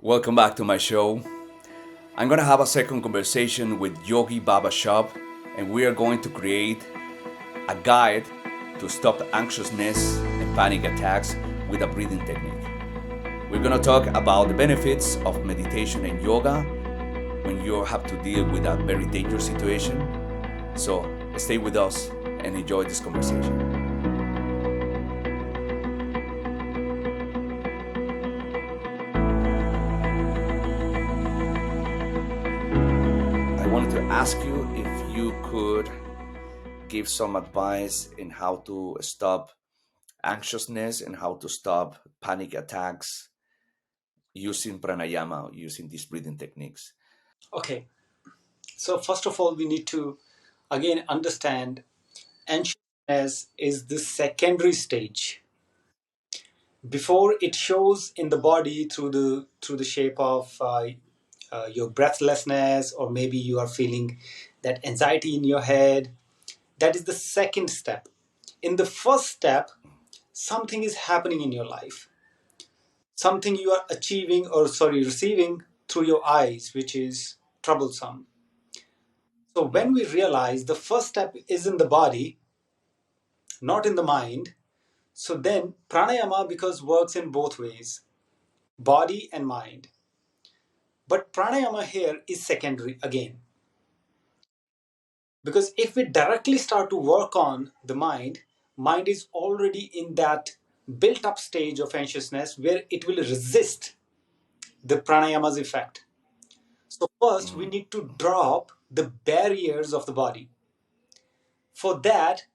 Welcome back to my show. I'm gonna have a second conversation with Yogi Baba Shop, and we are going to create a guide to stop anxiousness and panic attacks with a breathing technique. We're gonna talk about the benefits of meditation and yoga when you have to deal with a very dangerous situation. So stay with us and enjoy this conversation. I wanted to ask you if you could give some advice in how to stop anxiousness and how to stop panic attacks using pranayama, using these breathing techniques. Okay, so first of all, we need to again understand anxiousness is the secondary stage before it shows in the body through the shape of your breathlessness, or maybe you are feeling that anxiety in your head. That is the second step. In the first step, something is happening in your life, something you are achieving or sorry receiving through your eyes, which is troublesome. So when we realize the first step is in the body, not in the mind, so then pranayama because works in both ways, body and mind. But pranayama here is secondary again. Because if we directly start to work on the mind is already in that built up stage of anxiousness where it will resist the pranayama's effect. So first we need to drop the barriers of the body. For that,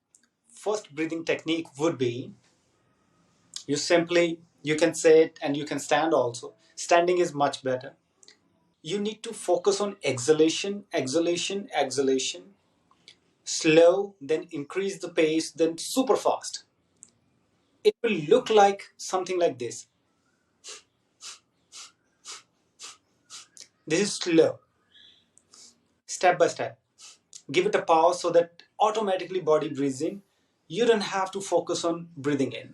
first breathing technique would be you can sit and you can stand also. Standing is much better. You need to focus on exhalation, exhalation, exhalation. Slow, then increase the pace, then super fast. It will look like something like this. This is slow, step by step. Give it a pause so that automatically body breathes in. You don't have to focus on breathing in.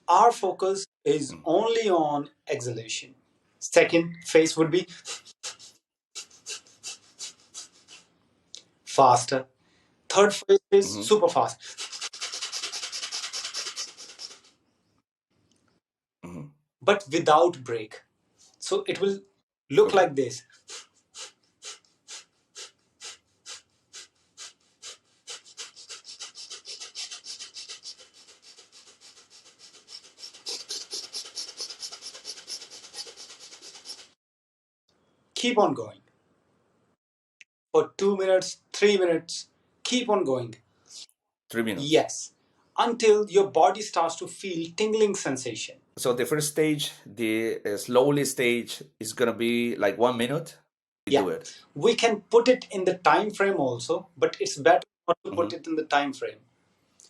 Our focus is only on exhalation. Second phase would be faster. Third phase is Mhm. super fast, Mhm. but without break. So it will look Okay. like this. Keep on going for 2 minutes, 3 minutes. Keep on going. 3 minutes. Yes, until your body starts to feel tingling sensation. So the first stage, the slowly stage, is gonna be like 1 minute. We Yeah, do it. we can put it in the time frame also, but it's better not to put Mhm. it in the time frame.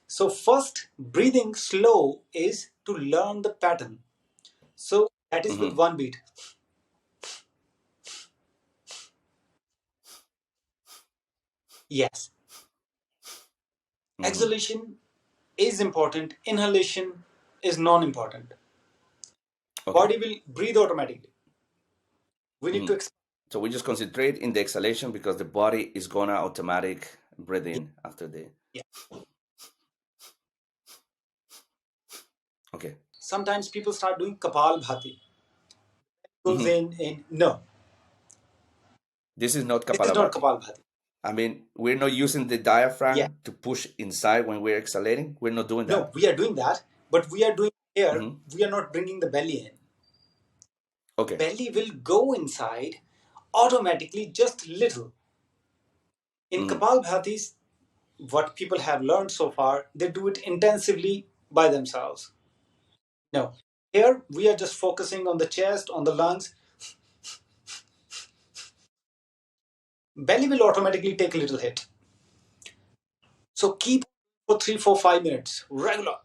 So first, breathing slow is to learn the pattern. So that is with Mhm. one beat. Yes, Mhm. exhalation is important, inhalation is non-important. Okay. Body will breathe automatically. We need to Mhm. expand. So we just concentrate in the exhalation because the body is gonna automatic breathe in after the. Yeah. Okay. Sometimes people start doing kapal bhati. Goes Mhm. in no, This is not this is not Kapalabhati. kapal bhati. I mean, we're not using the Yeah, diaphragm to push inside when we're exhalating. We're not doing no, that. we are doing that, but we are doing here. Hmm. We are not bringing the belly in. Okay. Belly will go inside automatically, just little. In Hmm. kapal bhatis, what people have learned so far, they do it intensively by themselves. No, here we are just focusing on the chest, on the lungs. Belly will automatically take a little hit. So keep for 3, 4, 5 minutes regular.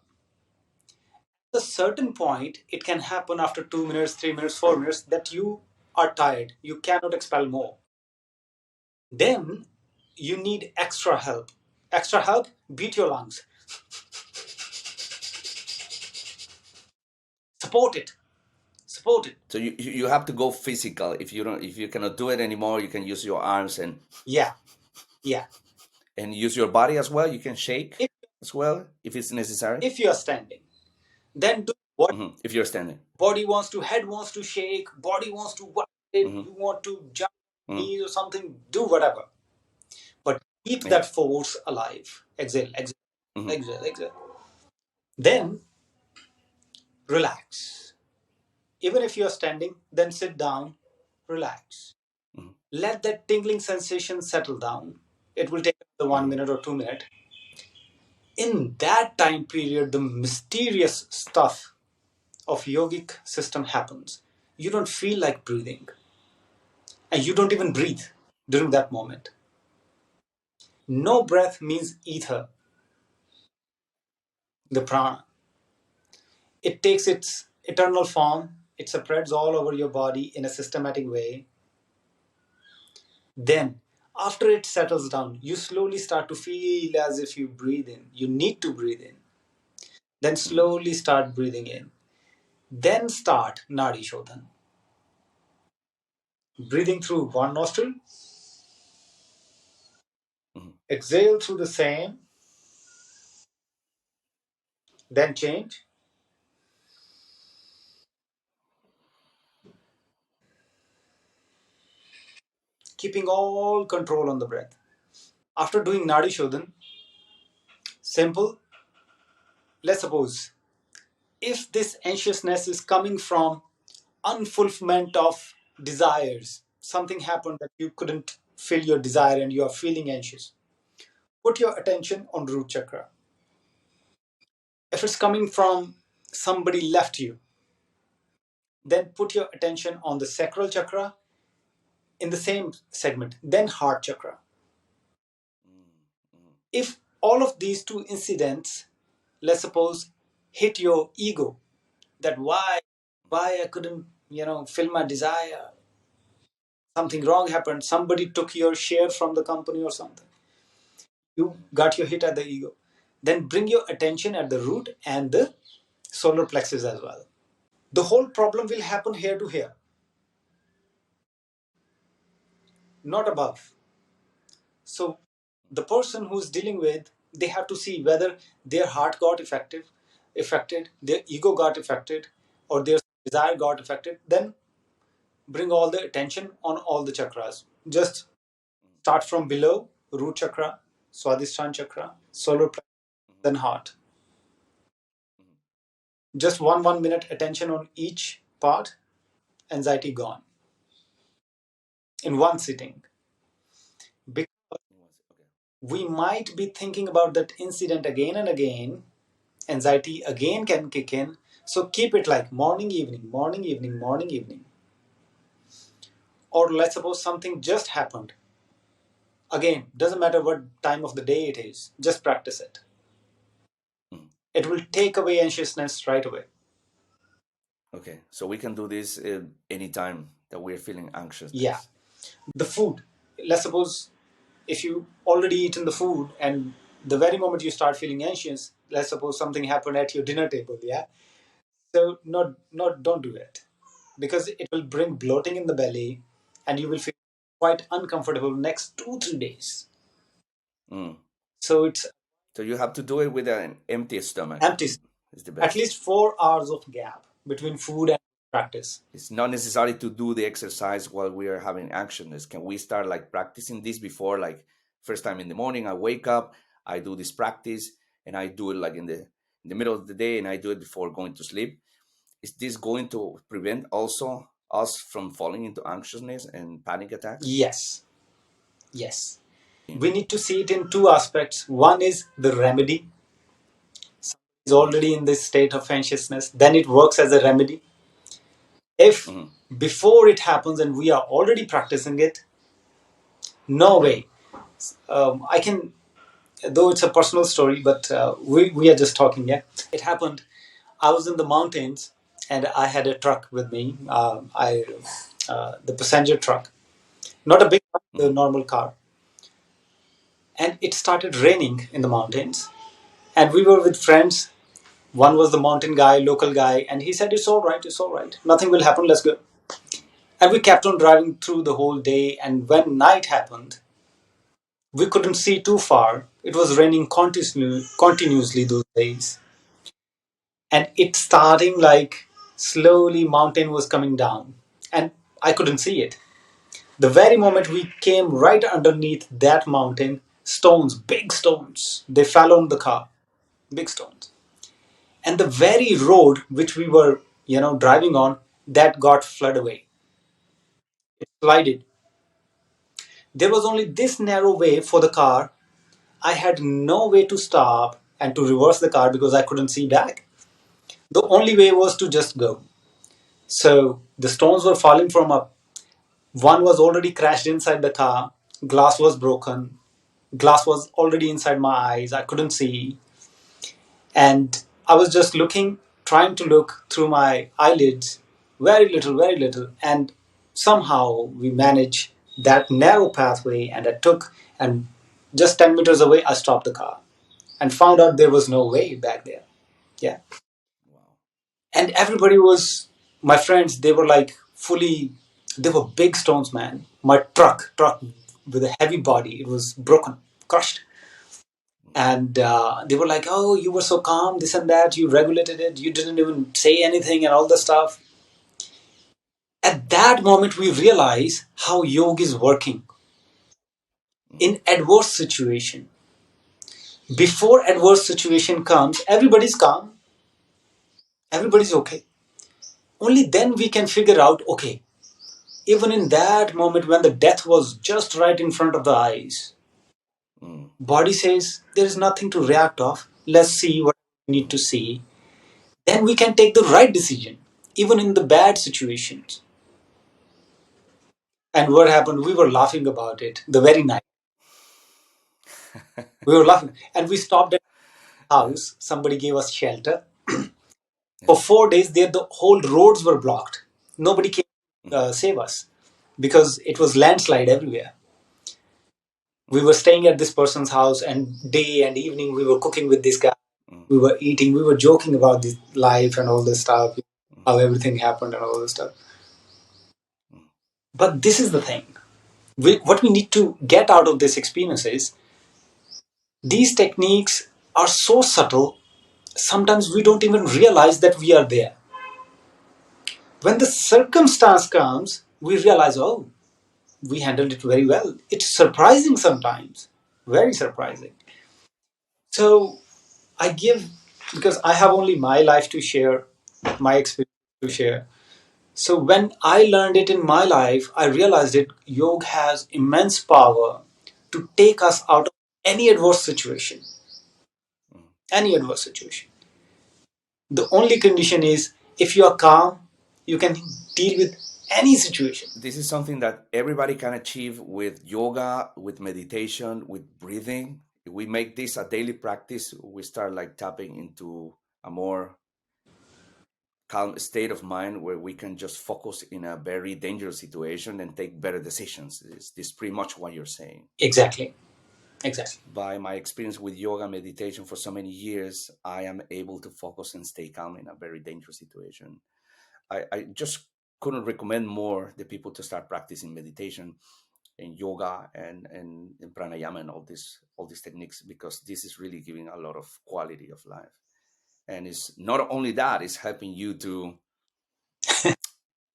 At a certain point, it can happen after 2 minutes, 3 minutes, 4 minutes that you are tired. You cannot expel more. Then you need extra help. Extra help, beat your lungs, support it. support it. So you have to go physical. If you cannot do it anymore, you can use your arms Yeah, yeah. and use your body as well. You can shake If as well if it's necessary. if you are standing, then do what If you're standing. body wants to, head wants to shake, body wants to vibrate, Hmm you want to jump hmm knees or something, do whatever. But keep Yeah. that force alive. Exhale, exhale, hmm exhale, exhale. Then relax. Even if you're standing, then sit down, relax. hmm Let that tingling sensation settle down. It will take the 1 minute or 2 minutes. In that time period, the mysterious stuff of yogic system happens. You don't feel like breathing, and you don't even breathe during that moment. No breath means ether, the prana. It takes its eternal form, it spreads all over your body in a systematic way. Then, after it settles down, you slowly start to feel as if you breathe in. You need to breathe in. Then slowly start breathing in. Then start Nadi Shodhan. Breathing through one nostril, hmm exhale through the same, then change. Keeping all control on the breath. After doing Nadi Shodhan, simple, let's suppose if this anxiousness is coming from unfulfillment of desires, something happened that you couldn't fill your desire and you are feeling anxious, put your attention on root chakra. If it's coming from somebody left you, then put your attention on the sacral chakra in the same segment, then heart chakra. If all of these two incidents, let's suppose, hit your ego, that why I couldn't, fill my desire, something wrong happened, somebody took your share from the company or something, you got your hit at the ego, then bring your attention at the root and the solar plexus as well. The whole problem will happen here to here, not above. So the person who's dealing with, they have to see whether their heart got affected, their ego got affected, or their desire got affected. Then bring all the attention on all the chakras. Just start from below, root chakra, swadhisthana chakra, solar plexus, then heart. Just 1 minute attention on each part, anxiety gone in one sitting. Because we might be thinking about that incident again and again, anxiety again can kick in. So keep it like morning, evening, morning, evening, morning, evening. Or let's suppose something just happened. Again, doesn't matter what time of the day it is, just practice it. It will take away anxiousness right away. Okay, so we can do this anytime that we're feeling anxious. Yeah. The food. Let's suppose if you already eaten the food and the very moment you start feeling anxious, let's suppose something happened at your dinner table, yeah? So not don't do it. Because it will bring bloating in the belly and you will feel quite uncomfortable next 2-3 days. Mm. So it's So you have to do it with an empty stomach. empty. It's the At best. least 4 hours of gap between food and practice. It's not necessary to do the exercise while we are having anxiousness. Can we start like practicing this before, like first time in the morning? I wake up, I do this practice, and I do it like in the middle of the day, and I do it before going to sleep. Is this going to prevent also us from falling into anxiousness and panic attacks? Yes. Yes. We need to see it in two aspects. One is the remedy. Someone is already in this state of anxiousness, then it works as a remedy. If Mm-hmm. before it happens and we are already practicing it, no way. I can, though it's a personal story, but we are just talking, yeah. It happened, I was in the mountains and I had a truck with me. The passenger truck, not a big one, the Mm-hmm. normal car. And it started raining in the mountains. And we were with friends. One was the mountain guy, local guy, and he said, "It's all right, it's all right. Nothing will happen, let's go." And we kept on driving through the whole day. And when night happened, we couldn't see too far. It was raining continuously those days. And it starting like slowly, mountain was coming down. And I couldn't see it. The very moment we came right underneath that mountain, stones, big stones, they fell on the car, big stones. And the very road which we were, driving on, that got flooded away. It slided. There was only this narrow way for the car. I had no way to stop and to reverse the car because I couldn't see back. The only way was to just go. So the stones were falling from up. One was already crashed inside the car. Glass was broken. Glass was already inside my eyes. I couldn't see. And I was just looking, trying to look through my eyelids, very little. And somehow we managed that narrow pathway, and I took, and just 10 meters away, I stopped the car and found out there was no way back there. Yeah. Wow. And everybody was, my friends, they were like fully, they were big stones, man. My truck with a heavy body, it was broken, crushed. And they were like, "Oh, you were so calm, this and that, you regulated it, you didn't even say anything and all the stuff." At that moment we realize how yoga is working in adverse situation. Before adverse situation comes, everybody's calm, everybody's okay. Only then we can figure out, okay, even in that moment when the death was just right in front of the eyes, Mm, body says there is nothing to react of, let's see what we need to see. Then we can take the right decision, even in the bad situations. And what happened? We were laughing about it the very night. We were laughing. And we stopped at a yeah, house. Somebody gave us shelter. yeah. For 4 days there, the whole roads were blocked. Nobody came to Mm, save us because it was landslide everywhere. We mm, were staying at this person's house, and day and evening we were cooking with this guy. mm, We were eating. We were joking about this life and all this stuff, mm, how everything happened and all this stuff. mm. But this is the thing. What we need to get out of this experience is these techniques are so subtle, sometimes we don't even realize that we are there. When the circumstance comes, we realize, oh, we handled it very well. It's surprising sometimes, very surprising. So I give, because I have only my life to share, my experience to share. So when I learned it in my life, I realized that yoga has immense power to take us out of any adverse situation. Any adverse situation. The only condition is if you are calm, you can deal with any situation. This is something that everybody can achieve with yoga, with meditation, with breathing. If we make this a daily practice, we start like tapping into a more calm state of mind where we can just focus in a very dangerous situation and take better decisions. Is this pretty much what you're saying? Exactly. Exactly. By my experience with yoga meditation for so many years, I am able to focus and stay calm in a very dangerous situation. I just couldn't recommend more the people to start practicing meditation and yoga and pranayama and all these techniques, because this is really giving a lot of quality of life. And it's not only that, it's helping you to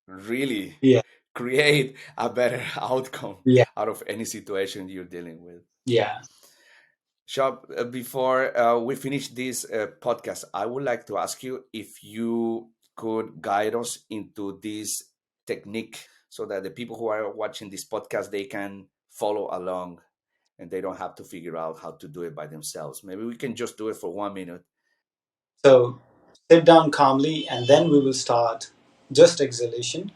really Yeah. create a better outcome Yeah. out of any situation you're dealing with. Yeah. Shab, before we finish this podcast, I would like to ask you if you could guide us into this technique so that the people who are watching this podcast, they can follow along and they don't have to figure out how to do it by themselves. Maybe we can just do it for 1 minute. So sit down calmly and then we will start just exhalation.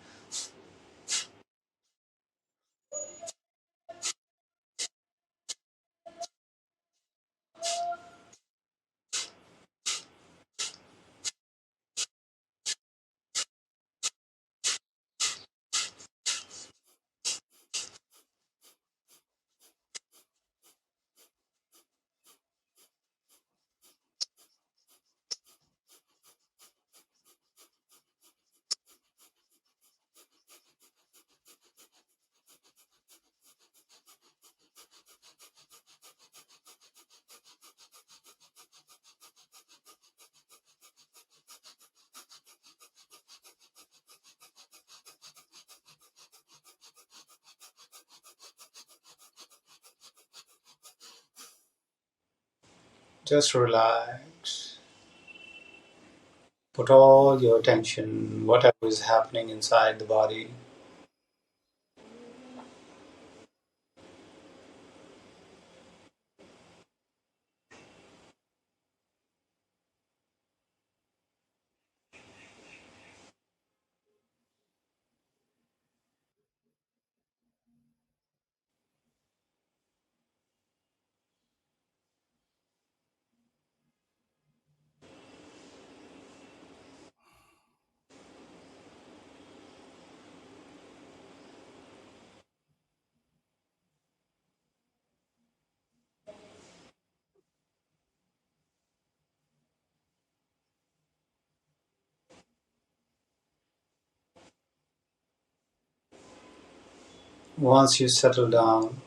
Just relax. Put all your attention, whatever is happening inside the body. Once you settle down,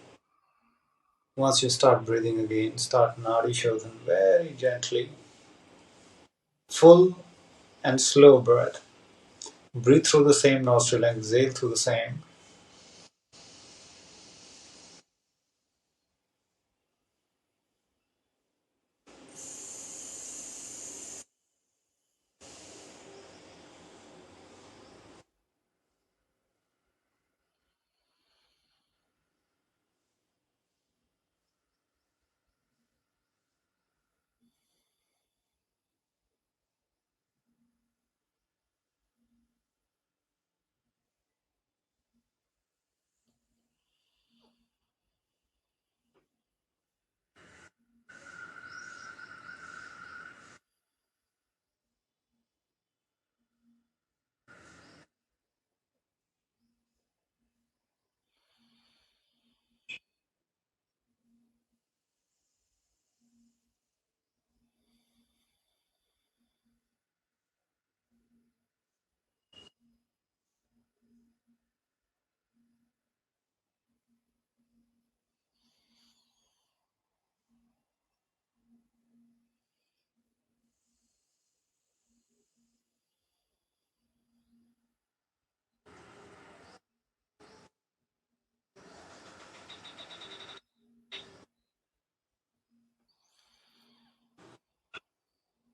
once you start breathing again, start Nadi Shodhan very gently. Full and slow breath. Breathe through the same nostril and exhale through the same.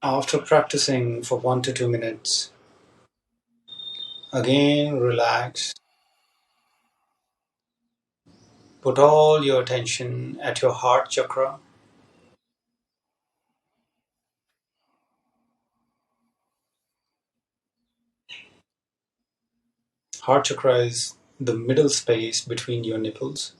After practicing for 1 to 2 minutes, again relax. Put all your attention at your heart chakra. Heart chakra is the middle space between your nipples.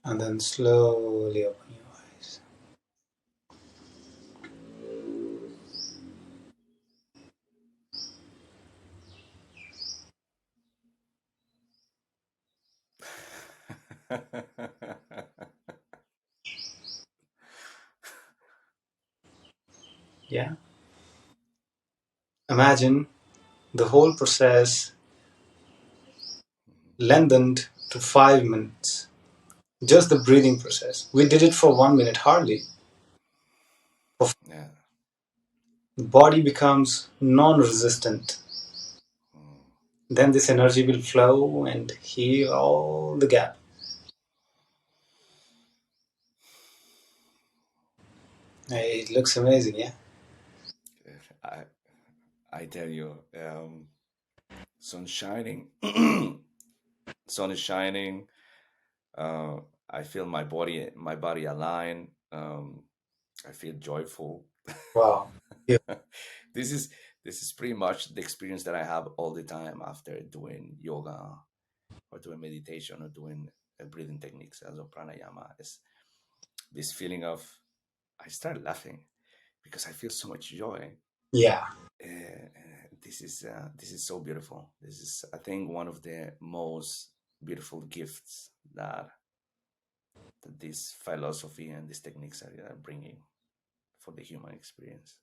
And then slowly open your eyes. Yeah. Imagine the whole process lengthened to 5 minutes. Just the breathing process. We did it for 1 minute hardly. Yeah. The body becomes non resistant. Mm. Then this energy will flow and heal all the gap. It looks amazing, yeah. I I tell you, sun shining, sun is shining. Uh, I feel my body align. I feel joyful. Wow. Yeah. this is this is pretty much the experience that I have all the time after doing yoga or doing meditation or doing breathing techniques as a pranayama. Is this feeling of I start laughing because I feel so much joy. Yeah. This is so beautiful. This is, I think, one of the most beautiful gifts that this philosophy and these techniques are bringing for the human experience.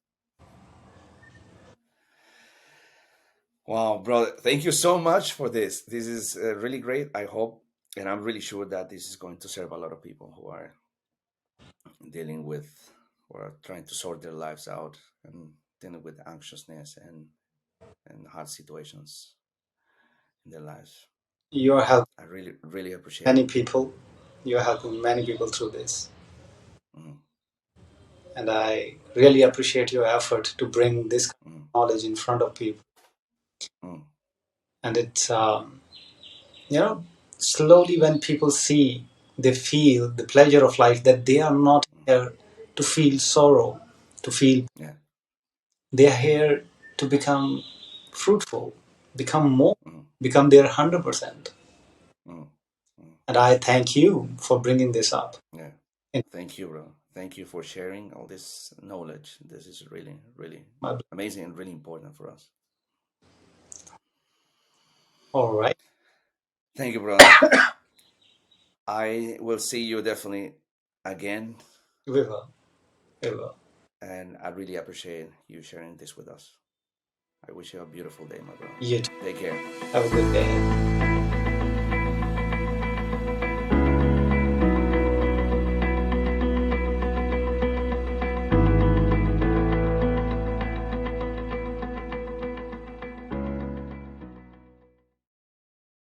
Wow, brother, thank you so much for this. This is really great. I hope, and I'm really sure that this is going to serve a lot of people who are dealing with or trying to sort their lives out and dealing with anxiousness and hard situations in their lives. You're helping I really, really appreciate many it. people. You're helping many people through this. Mm, And I really appreciate your effort to bring this kind mm, of knowledge in front of people. mm, And it's, you know, slowly when people see, they feel the pleasure of life, that they are not mm. here to feel sorrow, to feel, Yeah. they are here to become fruitful, become more, Mm, become their 100%. mm, mm. And I thank you for bringing this up. Yeah. In Thank you, bro. Thank you for sharing all this knowledge. This is really, really my, amazing and really important for us. all right, Thank you, brother. I will see you definitely again, we will, we will. and I really appreciate you sharing this with us. I wish you a beautiful day, my brother. You too. Take care. Have a good day.